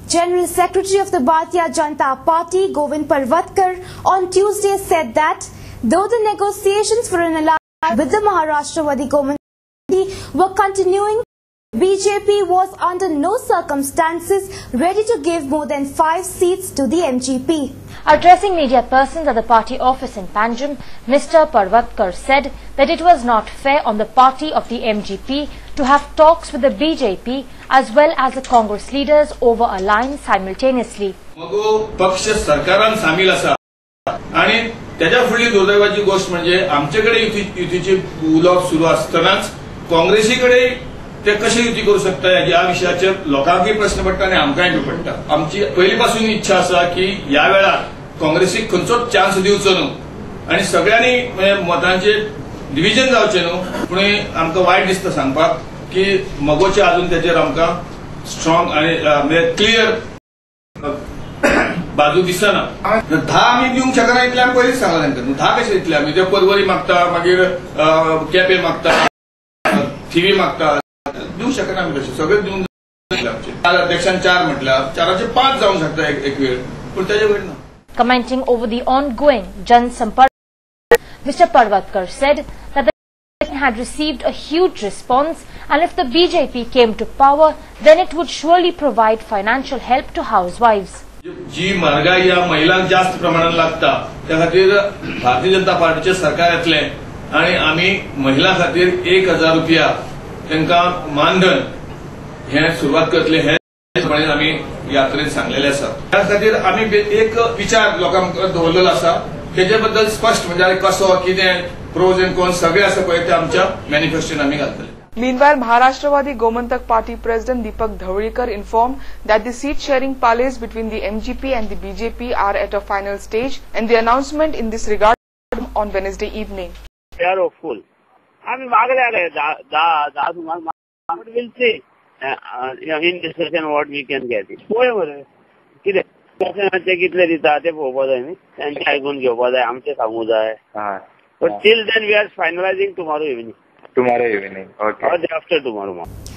General Secretary of the Bharatiya Janata Party, Govind Parvatkar, on Tuesday said that though the negotiations for an alliance with the Maharashtra government were continuing, BJP was under no circumstances ready to give more than 5 seats to the MGP. Addressing media persons at the party office in Panjim, Mr. Parvatkar said that it was not fair on the party of the MGP to have talks with the BJP as well as the Congress leaders over a line simultaneously. पक्ष सरकारान सामील असा आणि त्याच्या फुडली दुर्दैवाची गोष्ट म्हणजे आमच्याकडे युतीचे उलोवप सुरू असतानाच काँग्रेसीकडे ते कशी युती करू शकता या विषयाचे लोकांकय प्रश्न पडटा आणि आमकांय बी पडटा. आमची पहिलीपासून इच्छा असा की या वेळार काँग्रेसीक खंयचोच चान्स दिवचो न्हू आणि सगळ्यांनी मतांचे डिव्हिजन जावचें न्हू. पूण आमकां वायट दिसता सांगपाक की मगोचे अजून त्याचेर आमकां स्ट्रॉंग आणि क्लियर बाजू दिसना. 10 आमी दिवंक शकना इतलें आमी पयलींच सांगलां तांकां. 10 कशें दितले आमी? ते परवरी मागता, मागीर केपें मागता, थिवी मागता, देऊ शकना आमी तशें सगळें दिवन काल अध्यक्षान 4 म्हटल्यार 4चे 5 जावंक शकता एक वेळ, पूण ताचे वयर ना. Commenting over the ongoing Jan Sampark, Mr. Parvatkar said that the election had received a huge response and if the BJP came to power, then it would surely provide financial help to housewives. जी महागाई या महिलांक जास्त प्रमाणात लागता त्या खातीर भारतीय जनता पार्टीचे सरकार येतलें आणि आमी महिला खातीर 1000 रुपया तांकां मानधन हे सुरवात करतले हे आमी यात्रेत सांगलेले आसा. त्या खातीर आमी एक विचार लोकांक दवरलेलो आसा तेजे बद्दल स्पष्ट म्हणजे कसो कितें प्रोज एंड कॉन्स सगळे आसा पळय ते आमच्या मॅनिफेस्टोन आमी घालतले. Meanwhile, Maharashtra Gomantak Party President Deepak Dhawlikar informed that the seat-sharing parleys between the MGP and the BJP are at a final stage, and the announcement in this regard on Wednesday evening. They are hopeful. I mean, we'll see in discussion what we can get. कितले दिता ते पळोवपा जाय न्ही, तांचे आयकून घेवपा जाय, आमचे सांगूं जाय. But till then we are finalizing tomorrow evening. Tomorrow evening, okay. Or day after tomorrow morning.